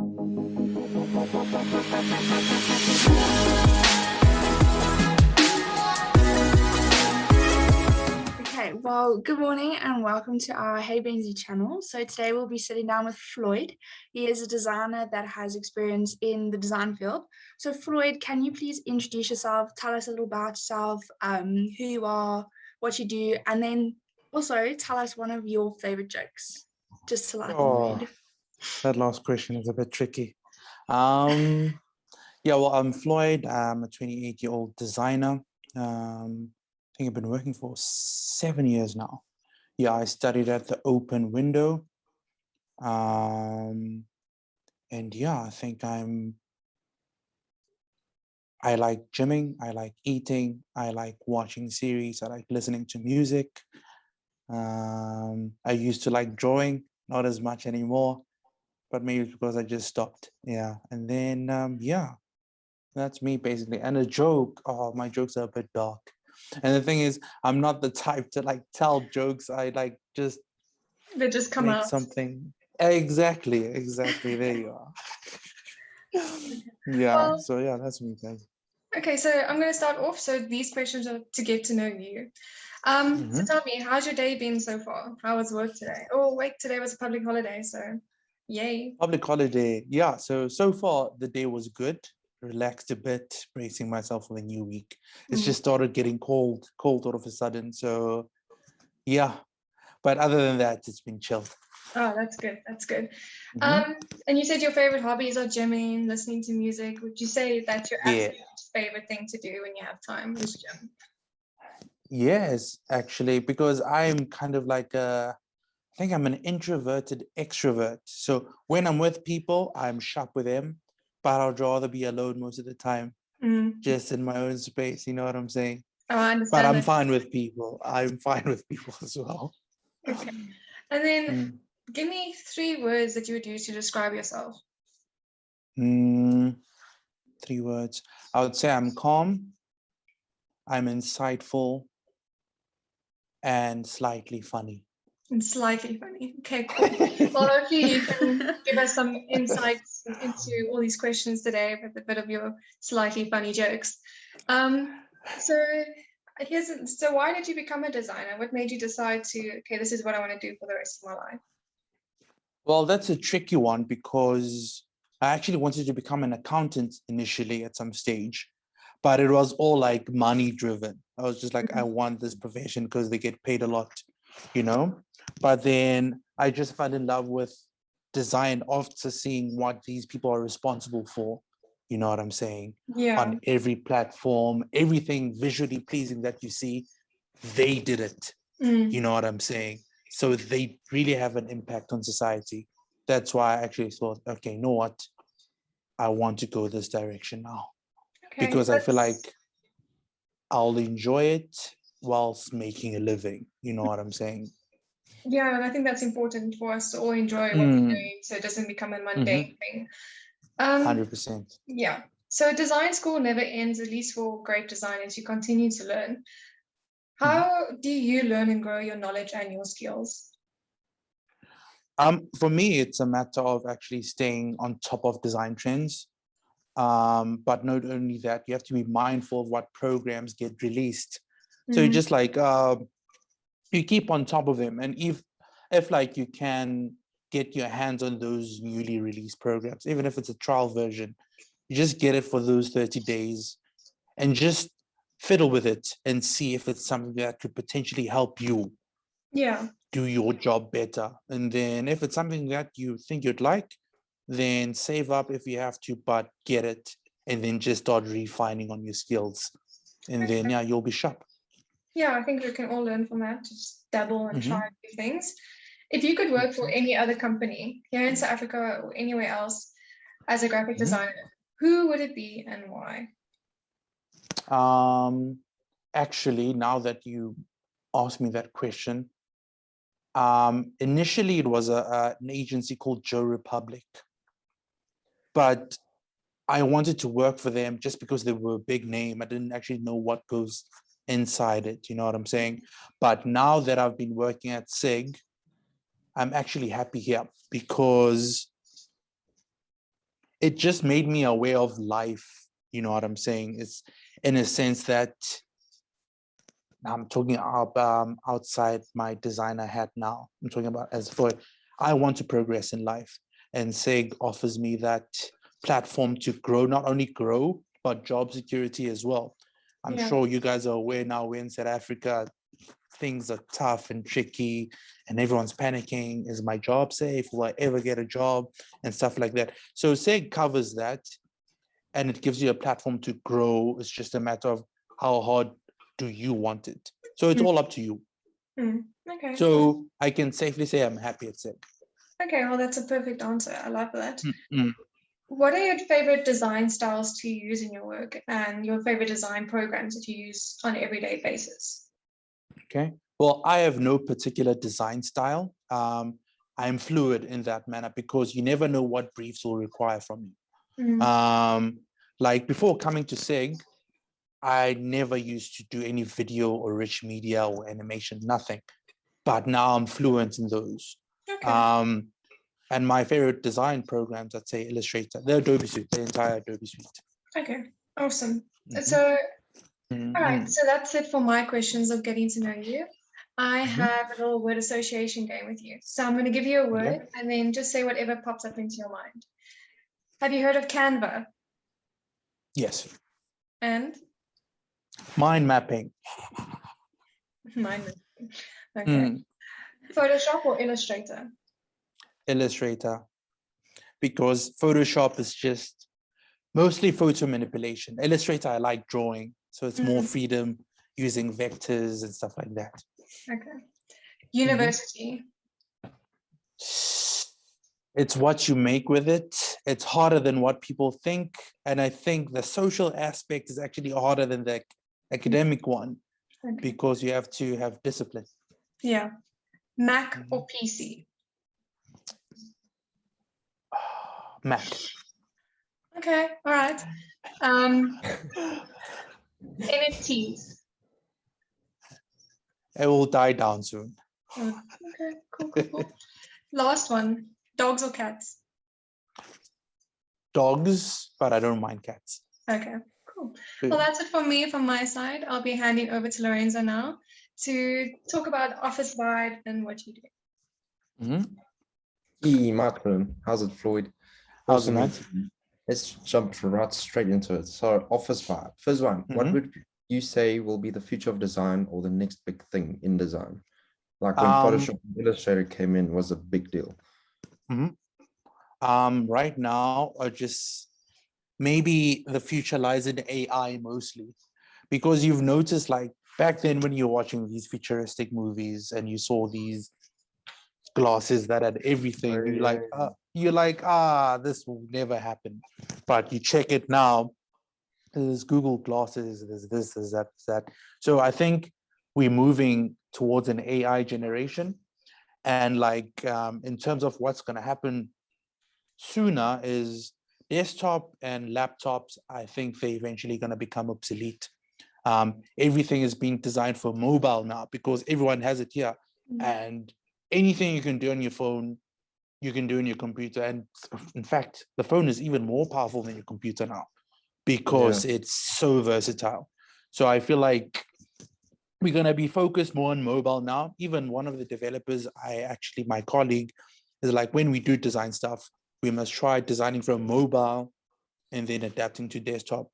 Okay, well, good morning and welcome to our Hey Benzie channel. So today we'll be sitting down with Floyd. He is a designer that has experience in the design field. So Floyd, can you please introduce yourself, tell us a little about yourself, who you are, what you do, and then also tell us one of your favorite jokes, just to lighten the Oh, mood. that last question is a bit tricky. Um, yeah, well, I'm Floyd. I'm a 28-year-old designer. I think I've been working for 7 years now. Yeah, I studied at the Open Window. And yeah, I think I like gymming, I like eating, I like watching series, I like listening to music. I used to like drawing, not as much anymore, but maybe it's because I just stopped. Yeah. And then yeah, that's me basically. And a joke. Oh, my jokes are a bit dark. And the thing is, I'm not the type to like tell jokes. I like just They just come make out. something. Exactly. There you are. Yeah. Well, So yeah, that's me, guys. okay, so I'm going to start off. So these questions are to get to know you. So Mhm. tell me, how's your day been so far? How was work today? Oh, wait, today was a public holiday, so yay. Public holiday. Yeah. So far the day was good. Relaxed a bit, bracing myself for the new week. It's Mm. just started getting cold all of a sudden. So yeah. But other than that, it's been chilled. Oh, that's good. That's good. Mhm. And you said your favorite hobbies are gymming, listening to music. Would you say that's your Yeah. absolute favorite thing to do when you have time is gym? Yes, actually, because I'm kind of like I think I'm an introverted extrovert. So when I'm with people, I'm sharp with them, but I'd rather be alone most of the time, Mm. just in my own space. You know what I'm saying? Oh, I But understand I'm that. fine with people. I'm fine with people as well. Okay. And then Mm. give me 3 words that you would use to describe yourself. Mm, 3 words. I would say I'm calm, I'm insightful, and slightly funny. And slightly funny. Okay, cool. Well, hopefully you can give us some insights into all these questions today with a bit of your slightly funny jokes. Um, so so why did you become a designer? What made you decide to, okay, this is what I want to do for the rest of my life? Well, that's a tricky one because I actually wanted to become an accountant initially at some stage, but it was all like money driven. I was just like, I want this profession because they get paid a lot, you know? But then I just fell in love with design after seeing what these people are responsible for. You know what I'm saying? Yeah. On every platform, everything visually pleasing that you see, they did it. Mm. You know what I'm saying? So they really have an impact on society. That's why I actually thought, okay, you know what? I want to go this direction now Okay, because I feel that's like I'll enjoy it whilst making a living. You know what I'm saying? yeah, and I think that's important for us to all enjoy what we're Mm, doing so it doesn't become a mundane mhm, thing. Um, 100%. yeah. So design school never ends, at least for great designers. You continue to learn. Mhm. How do you learn and grow your knowledge and your skills? For me, it's a matter of actually staying on top of design trends. But not only that, you have to be mindful of what programs get released. So you Mm. just like you keep on top of them, and if like you can get your hands on those newly released programs, even if it's a trial version, you just get it for those 30 days and just fiddle with it and see if it's something that could potentially help you Yeah. do your job better. And then if it's something that you think you'd like, then save up if you have to, but get it and then just start refining on your skills, and then Okay. yeah, you'll be sharp. Yeah, I think we can all learn from that. Just dabble and try Mm-hmm. new things. If you could work for 100%. any other company here in South Africa or anywhere else as a graphic Mm-hmm. designer, who would it be and why? Actually, now that you asked me that question, initially it was an agency called Joe Republic, but I wanted to work for them just because they were a big name. I didn't actually know what goes inside it. You know what I'm saying? But now that I've been working at SIG, I'm actually happy here because it just made me aware of life. You know what I'm saying? It's in a sense that I'm talking about outside my designer hat now. I'm talking about as Floyd. I want to progress in life, and SEG offers me that platform to grow, not only grow, but job security as well. I'm Yeah. sure you guys are aware now we're in South Africa, things are tough and tricky and everyone's panicking. Is my job safe? Will I ever get a job? And stuff like that. So SEG covers that and it gives you a platform to grow. It's just a matter of how hard do you want it. So it's all up to you. Okay. So I can safely say I'm happy at SEG. Okay, well, that's a perfect answer. I love that. Mm. What are your favorite design styles to use in your work and your favorite design programs that you use on an everyday basis? Okay. Well, I have no particular design style. I'm fluid in that manner because you never know what briefs will require from you. Like before coming to SEG, I never used to do any video or rich media or animation, nothing. But now I'm fluent in those. Okay. And my favorite design programs, I'd say Illustrator, the Adobe Suite, the entire Adobe Suite. Okay, awesome. Mhm. So, Mhm. all right, so that's it for my questions of getting to know you. I Mhm. have a little word association game with you. So I'm going to give you a Okay. word and then just say whatever pops up into your mind. Have you heard of Canva? Yes. And Mind mapping. mine. Okay. Photoshop or Illustrator? Illustrator. Because Photoshop is just mostly photo manipulation. Illustrator, I like drawing. So it's more freedom using vectors and stuff like that. Okay. University. It's what you make with it. It's harder than what people think. And I think the social aspect is actually harder than the academic one because you have to have discipline. Yeah. Mac or PC? Mac. Okay, all right. NFTs. It will die down soon. Okay, cool. Last one, dogs or cats? Dogs, but I don't mind cats. Okay, cool. Well, that's it for me from my side. I'll be handing over to Lorenzo now to talk about office vibe and what you do. Hey, my turn. How's it, Floyd? How's it, Awesome man? meeting you. Let's jump right straight into it. So, office vibe. First one, what would you say will be the future of design or the next big thing in design? Like when Photoshop and Illustrator came in was a big deal. Right now, or just maybe the future lies in AI mostly, because you've noticed like back then when you're watching these futuristic movies and you saw these glasses that had everything, you're like, this will never happen. But you check it now, there's Google glasses, there's this, there's that, there's that. So I think we're moving towards an AI generation. And like in terms of what's going to happen sooner is desktop and laptops, I think they're eventually going to become obsolete. Everything is being designed for mobile now because everyone has it here. And anything you can do on your phone, you can do on your computer. And in fact, the phone is even more powerful than your computer now because it's so versatile. So I feel like we're going to be focused more on mobile now. Even one of the developers, my colleague, is like, when we do design stuff, we must try designing from mobile and then adapting to desktop.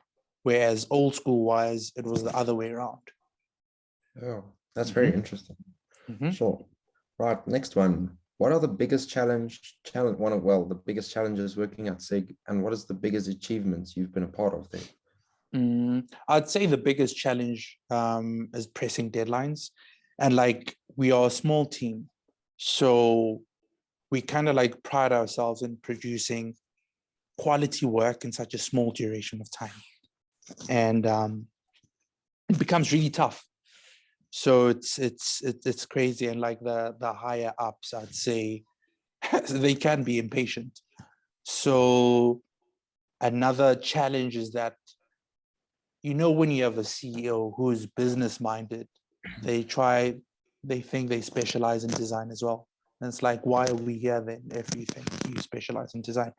Whereas old school wise, it was the other way around. Oh, that's very interesting. Sure. Right. Next one. What are the biggest the biggest challenges working at SIG, and what is the biggest achievements you've been a part of there? I'd say the biggest challenge is pressing deadlines. And like, we are a small team, so we kind of like pride ourselves in producing quality work in such a small duration of time. And it becomes really tough. So it's crazy. And like the higher ups, I'd say, they can be impatient. So another challenge is that, when you have a CEO who's business minded, they think they specialize in design as well. And it's like, why are we here then if you think you specialize in design?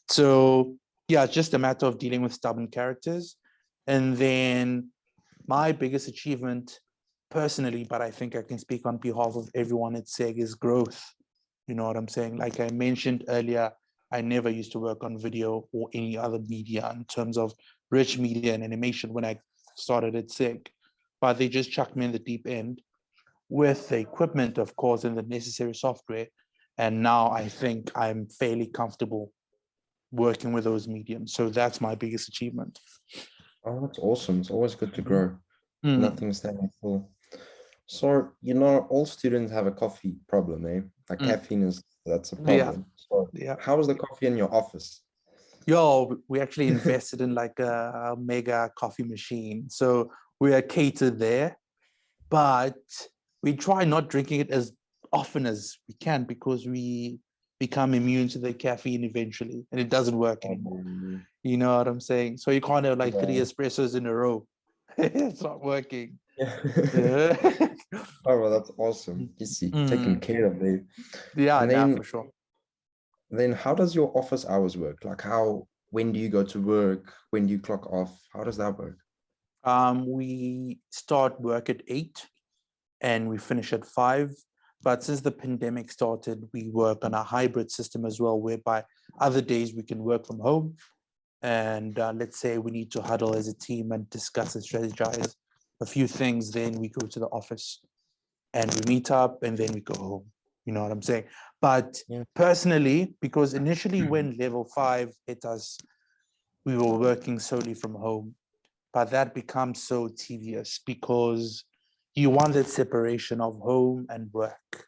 So yeah, it's just a matter of dealing with stubborn characters. And then my biggest achievement personally, but I think I can speak on behalf of everyone at SEG, is growth. You know what I'm saying? Like I mentioned earlier, I never used to work on video or any other media in terms of rich media and animation when I started at SEG, but they just chucked me in the deep end with the equipment, of course, and the necessary software. And now I think I'm fairly comfortable working with those mediums. So that's my biggest achievement. Oh, that's awesome. It's always good to grow. Mm. Nothing standing still. So, you know, all students have a coffee problem, eh? Like caffeine that's a problem. So Yeah. how is the coffee in your office? Yo, we actually invested in like a mega coffee machine. So we are catered there, but we try not drinking it as often as we can because we become immune to the caffeine eventually and it doesn't work anymore. You know what I'm saying? So you can't have like 3 espressos in a row. It's not working. Yeah. Oh, well, that's awesome. You see, taking care of it. Yeah, And nah, for sure. then how does your office hours work? Like when do you go to work? When do you clock off? How does that work? We start work at 8 and we finish at 5. But since the pandemic started, we work on a hybrid system as well, whereby other days we can work from home. And let's say we need to huddle as a team and discuss and strategize a few things, then we go to the office and we meet up and then we go home. You know what I'm saying? But personally, because initially when level 5 hit us, we were working solely from home. But that becomes so tedious because you want that separation of home and work.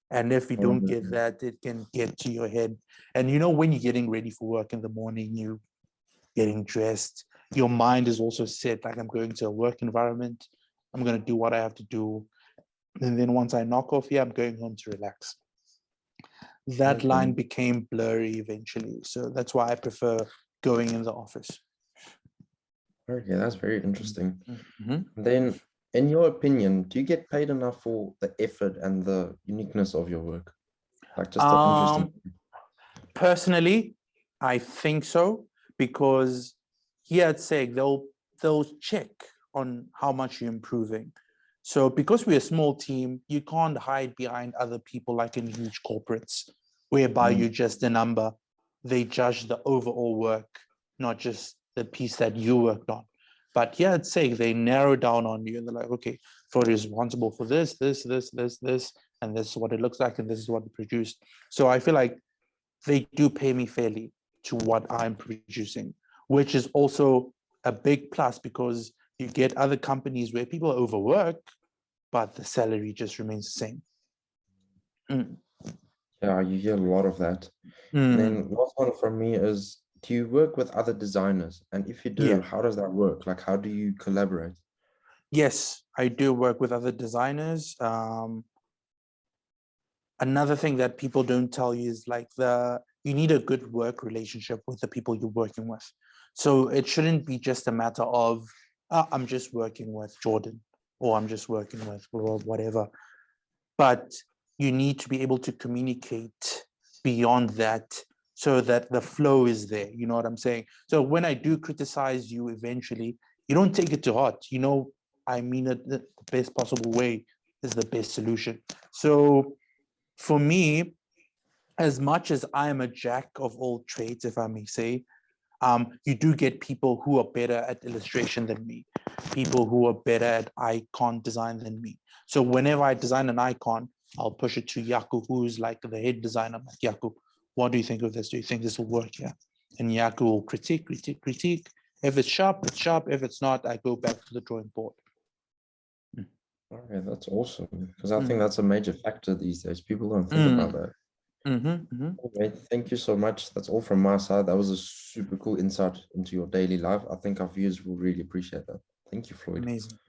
And if you don't get that, it can get to your head. And you know, when you're getting ready for work in the morning, you getting dressed, your mind is also set, like I'm going to a work environment, I'm going to do what I have to do. And then once I knock off here, I'm going home to relax. That line became blurry eventually. So that's why I prefer going in the office. Okay, that's very interesting. Then, in your opinion, do you get paid enough for the effort and the uniqueness of your work? Like just the interesting. Personally, I think so, because here at SEG, they'll check on how much you're improving. So because we're a small team, you can't hide behind other people like in huge corporates, whereby you're just a number. They judge the overall work, not just the piece that you worked on. But here at SEG, they narrow down on you and they're like, okay, Floyd is responsible for this, and this is what it looks like, and this is what it produced. So I feel like they do pay me fairly to what I'm producing, which is also a big plus because you get other companies where people overwork, but the salary just remains the same. Yeah, you hear a lot of that. And then last one from me is, do you work with other designers? And if you do, how does that work? Like, how do you collaborate? Yes, I do work with other designers. Another thing that people don't tell you is like you need a good work relationship with the people you're working with. So it shouldn't be just a matter of, I'm just working with Jordan or I'm just working with whatever. But you need to be able to communicate beyond that so that the flow is there. You know what I'm saying? So when I do criticize you eventually, you don't take it to heart. You know, I mean it the best possible way is the best solution. So for me, as much as I am a jack of all trades, if I may say, you do get people who are better at illustration than me, people who are better at icon design than me. So whenever I design an icon, I'll push it to Yaku, who's like the head designer. I'm like, Yaku, what do you think of this? Do you think this will work? Yeah. And Yaku will critique. If it's sharp, it's sharp. If it's not, I go back to the drawing board. Okay, that's awesome. Because I think that's a major factor these days. People don't think about that. Okay, thank you so much. That's all from my side. That was a super cool insight into your daily life. I think our viewers will really appreciate that. Thank you, Floyd. Amazing.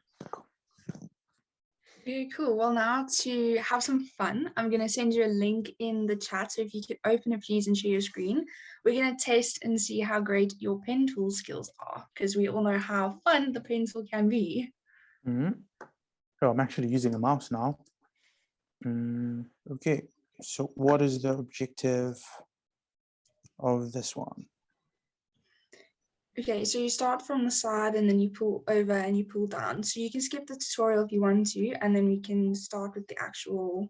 Okay, cool. Well, now to have some fun, I'm going to send you a link in the chat. So if you could open it, please, and share your screen. We're going to test and see how great your pen tool skills are, because we all know how fun the pen tool can be. So I'm actually using a mouse now. Okay, so what is the objective of this one? Okay, so you start from the side and then you pull over and you pull down. So you can skip the tutorial if you want to, and then we can start with the actual,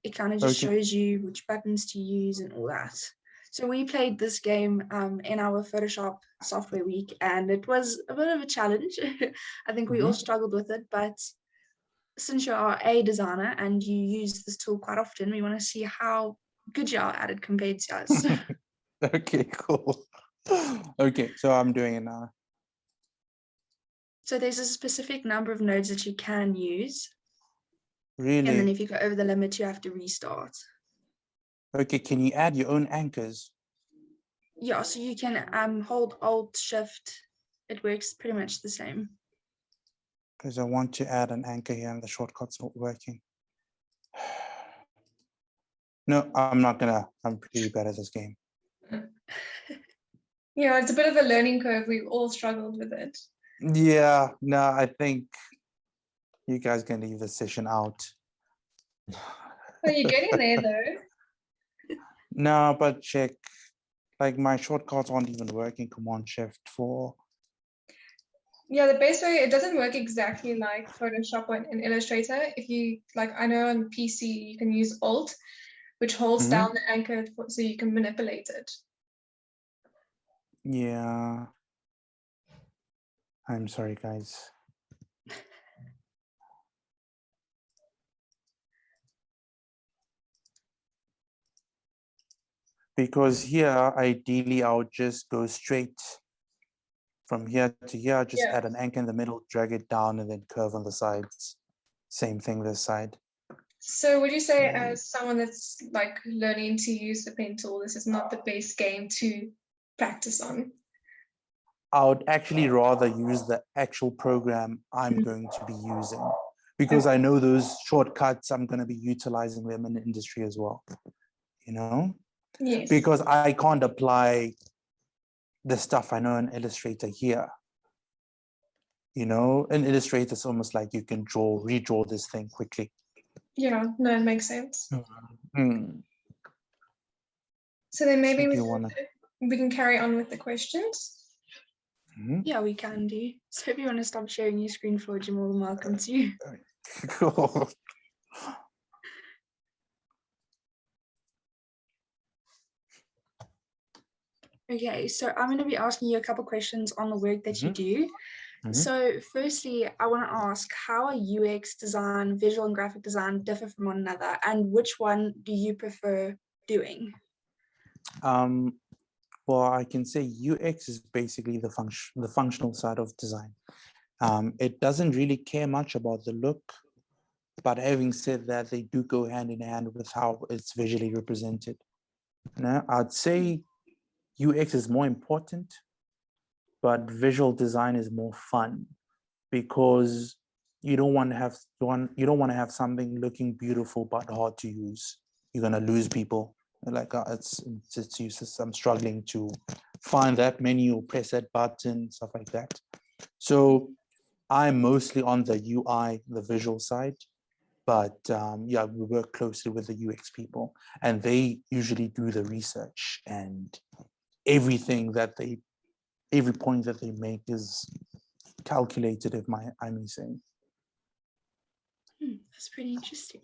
it kind of just Okay. shows you which buttons to use and all that. So we played this game in our Photoshop software week, and it was a bit of a challenge. I think we all struggled with it, but since you are a designer and you use this tool quite often, we want to see how good you are at it compared to us. Okay, cool. Okay, so I'm doing it now. So there's a specific number of nodes that you can use. Really? And then if you go over the limit, you have to restart. Okay, can you add your own anchors? Yeah, so you can hold Alt Shift. It works pretty much the same. Because I want to add an anchor here and the shortcut's not working. No, I'm not gonna. I'm pretty bad at this game. Yeah, it's a bit of a learning curve. We've all struggled with it. Yeah, no, I think you guys can leave the session out. Well, you're getting there though. No, but check. Like my shortcuts aren't even working. Command Shift 4. Yeah, the best way, it doesn't work exactly like Photoshop or in Illustrator. If you, like, I know on PC, you can use Alt, which holds down the anchor so you can manipulate it. Yeah. I'm sorry, guys. Because here, ideally, I would just go straight from here to here, just add an anchor in the middle, drag it down, and then curve on the sides. Same thing this side. So would you say, as someone that's like learning to use the pen tool, this is not the best game to practice on? I would actually rather use the actual program I'm going to be using, because I know those shortcuts, I'm going to be utilizing them in the industry as well, you know? Yes. Because I can't apply the stuff I know in Illustrator here. You know, in Illustrator, it's almost like you can redraw this thing quickly. Yeah, no, it makes sense. Mm. So then maybe So we can carry on with the questions. Yeah, we can do. So if you want to stop sharing your screen, Floyd, you're more than welcome to. Cool. Okay, so I'm going to be asking you a couple questions on the work that you do. So firstly, I want to ask, how are UX design, visual and graphic design differ from one another, and which one do you prefer doing? Well, I can say UX is basically the functional side of design. It doesn't really care much about the look, but having said that, they do go hand in hand with how it's visually represented. Now, I'd say UX is more important, but visual design is more fun, because you don't want to have something looking beautiful but hard to use. You're gonna lose people. Like it's useless. I'm struggling to find that menu, press that button, stuff like that. So I'm mostly on the UI, the visual side, but yeah, we work closely with the UX people, and they usually do the research, and every point that they make is calculated, if I may say. That's pretty interesting.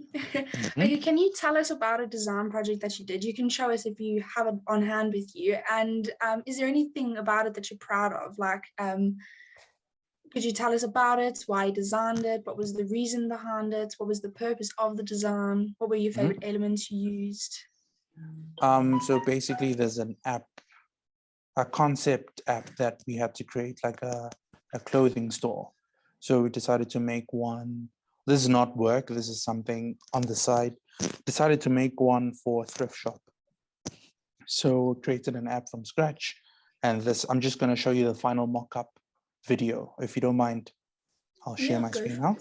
Okay, can you tell us about a design project that you did? You can show us if you have it on hand with you. And is there anything about it that you're proud of? Like, could you tell us about it? Why you designed it? What was the reason behind it? What was the purpose of the design? What were your favorite elements you used? So basically, there's an app, a concept app that we had to create, like a clothing store. So we decided to make one. This is not work. This is something on the side. Decided to make one for a thrift shop. So created an app from scratch. And this, I'm just going to show you the final mock-up video. If you don't mind, I'll share my screen now.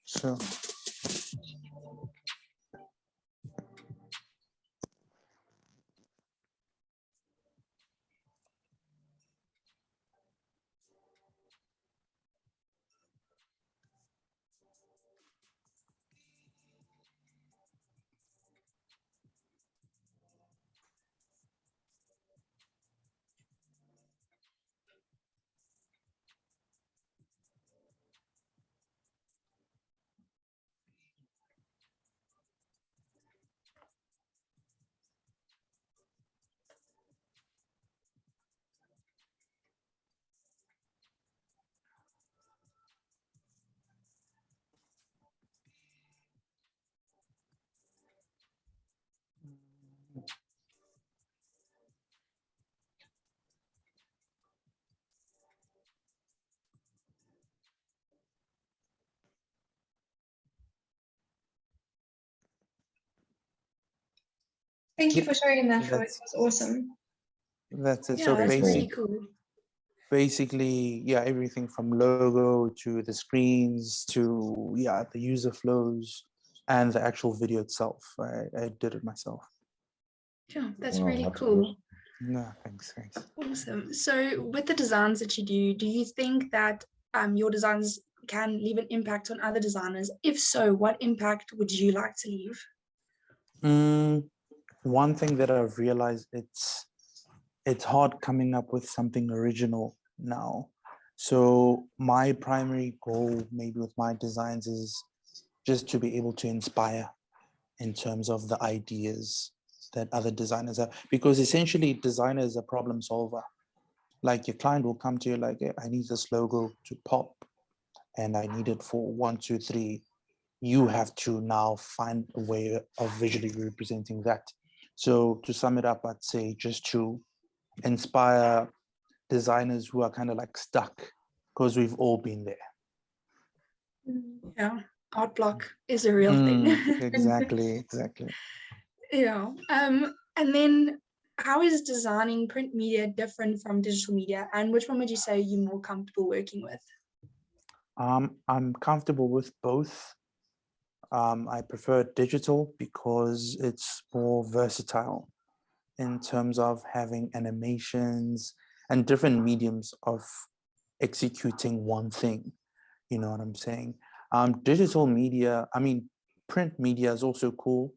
So Thank you Yeah, for sharing that, Floyd. It that's was awesome. that's it. Yeah, So that's Very really cool. cool. basically, yeah, everything from logo to the screens to the user flows and the actual video itself. I did it myself. Yeah, that's Wow, really that's cool. awesome. No, thanks. Awesome. So with the designs that you do you think that your designs can leave an impact on other designers? If so, what impact would you like to leave? One thing that I've realized, it's hard coming up with something original now. So my primary goal maybe with my designs is just to be able to inspire in terms of the ideas that other designers have, because essentially designer is a problem solver. Like your client will come to you like, I need this logo to pop and I need it for 1, 2, 3. You have to now find a way of visually representing that. So to sum it up, I'd say just to inspire designers who are kind of like stuck, because we've all been there. Yeah, art block is a real thing. Exactly. Yeah. And then how is designing print media different from digital media, and which one would you say you're more comfortable working with? I'm comfortable with both. I prefer digital because it's more versatile in terms of having animations and different mediums of executing one thing. You know what I'm saying? Digital media, print media is also cool.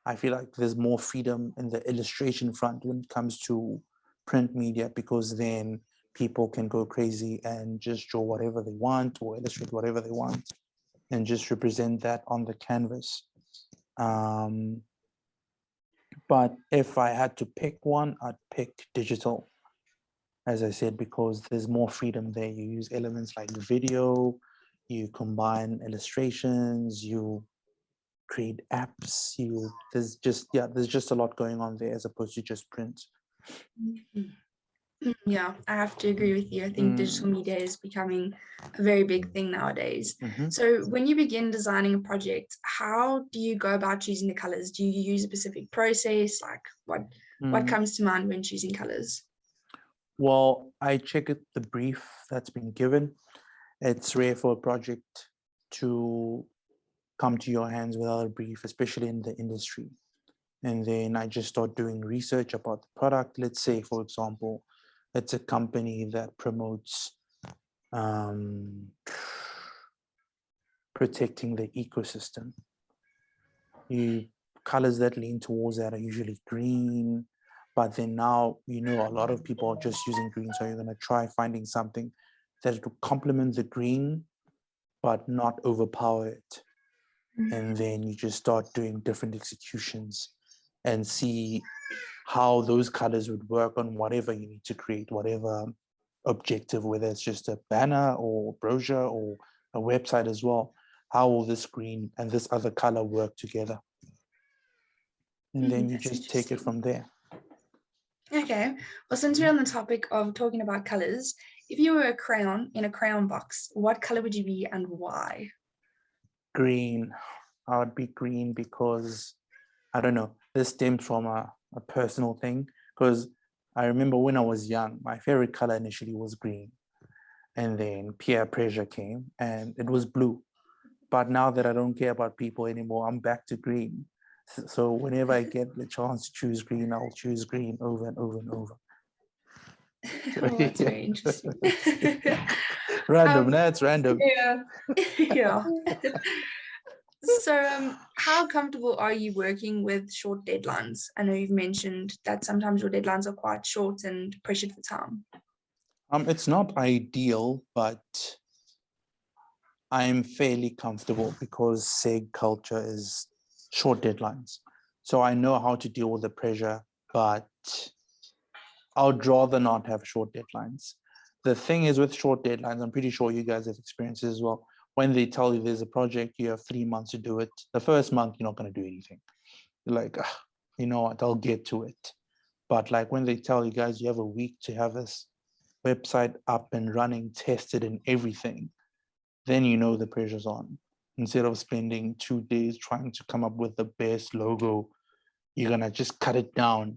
I feel like there's more freedom in the illustration front when it comes to print media, because then people can go crazy and just draw whatever they want or illustrate whatever they want and just represent that on the canvas. But if I had to pick one, I'd pick digital, as I said, because there's more freedom there. You use elements like video, you combine illustrations, you create apps, there's just a lot going on there as opposed to just print. Yeah, I have to agree with you. I think digital media is becoming a very big thing nowadays. So when you begin designing a project, how do you go about choosing the colors? Do you use a specific process? Like what comes to mind when choosing colors? Well, I check the brief that's been given. It's rare for a project to come to your hands without a brief, especially in the industry. And then I just start doing research about the product. Let's say, for example, it's a company that promotes protecting the ecosystem. Colors that lean towards that are usually green, but then now, a lot of people are just using green. So you're going to try finding something that will complement the green, but not overpower it. And then you just start doing different executions and see how those colors would work on whatever you need to create, whatever objective, whether it's just a banner or brochure or a website as well. How will this green and this other color work together? And then you just take it from there. Okay. Well, since we're on the topic of talking about colors, if you were a crayon in a crayon box, what color would you be and why? Green. I would be green because, I don't know, this stems from a personal thing. Because I remember when I was young, my favorite color initially was green. And then peer pressure came and it was blue. But now that I don't care about people anymore, I'm back to green. So whenever I get the chance to choose green, I'll choose green over and over and over. Oh, that's very interesting. Random, that's random. Yeah. Yeah. So how comfortable are you working with short deadlines? I know you've mentioned that sometimes your deadlines are quite short and pressured for time. It's not ideal, but I'm fairly comfortable because SEG culture is short deadlines. So I know how to deal with the pressure, but I would rather not have short deadlines. The thing is with short deadlines, I'm pretty sure you guys have experienced as well. When they tell you there's a project, you have 3 months to do it. The first month, you're not going to do anything. You're like, you know what, I'll get to it. But like when they tell you guys you have a week to have this website up and running, tested and everything, then you know the pressure's on. Instead of spending 2 days trying to come up with the best logo, you're gonna just cut it down,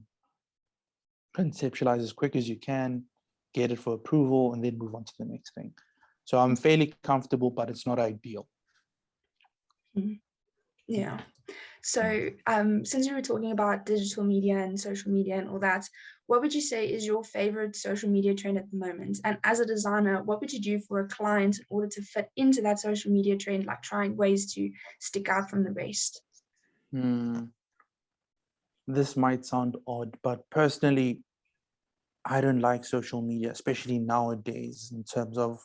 conceptualize as quick as you can, get it for approval, and then move on to the next thing. So I'm fairly comfortable, but it's not ideal. Yeah. So since we were talking about digital media and social media and all that, what would you say is your favorite social media trend at the moment? And as a designer, what would you do for a client in order to fit into that social media trend, like trying ways to stick out from the rest? This might sound odd, but personally, I don't like social media, especially nowadays, in terms of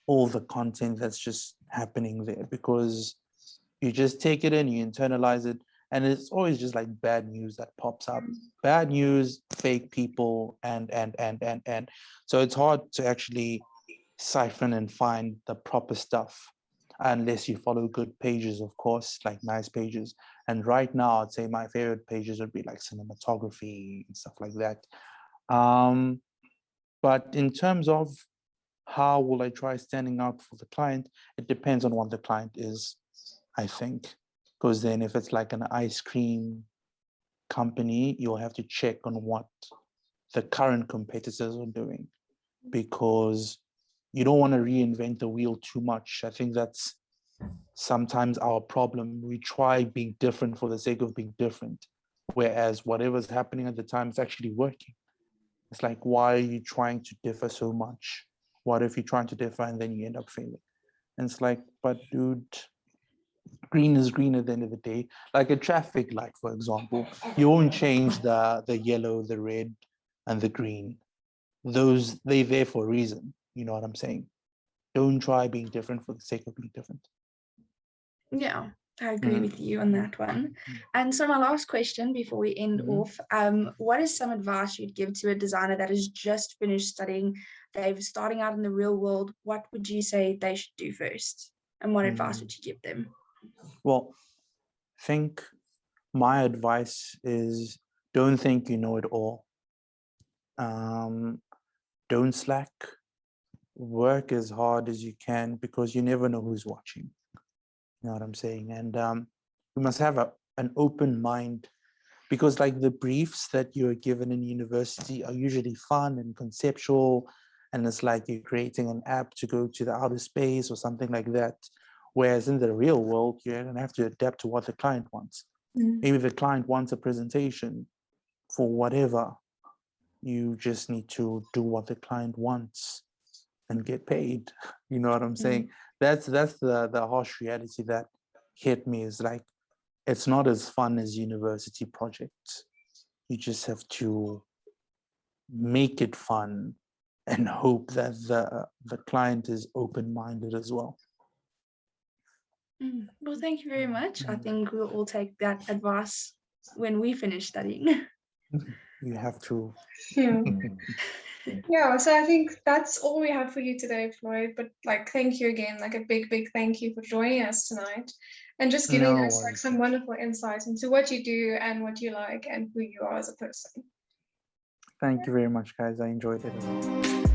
all the content that's just happening there, because you just take it in, you internalize it, and it's always just like bad news that pops up. Bad news, fake people, and so it's hard to actually siphon and find the proper stuff unless you follow good pages, of course, like nice pages. And right now, I'd say my favorite pages would be like cinematography and stuff like that. But in terms of how will I try standing out for the client, it depends on what the client is, I think. Because then if it's like an ice cream company, you'll have to check on what the current competitors are doing, because you don't want to reinvent the wheel too much. I think that's sometimes our problem. We try being different for the sake of being different, whereas whatever's happening at the time is actually working. It's like, why are you trying to differ so much? What if you're trying to differ and then you end up failing? And it's like, but dude, green is green at the end of the day. Like a traffic light, for example, you won't change the yellow, the red, and the green. Those, they're there for a reason. You know what I'm saying? Don't try being different for the sake of being different. Yeah, I agree with you on that one. And so my last question before we end off, what is some advice you'd give to a designer that has just finished studying, they're starting out in the real world? What would you say they should do first? And what advice would you give them? Well, I think my advice is don't think you know it all. Don't slack. Work as hard as you can, because you never know who's watching. You know what I'm saying? And you must have an open mind, because like the briefs that you're given in university are usually fun and conceptual, and it's like you're creating an app to go to the outer space or something like that. Whereas in the real world, you're going to have to adapt to what the client wants. Maybe the client wants a presentation for whatever. You just need to do what the client wants and get paid. You know what I'm saying? That's the harsh reality that hit me, is like, it's not as fun as university projects. You just have to make it fun and hope that the client is open-minded as well. Well, thank you very much. I think we'll all take that advice when we finish studying. You have to. Yeah, so I think that's all we have for you today, Floyd. But like, thank you again, like a big, big thank you for joining us tonight and just giving us like some wonderful insights into what you do and what you like and who you are as a person. Thank you very much, guys. I enjoyed it.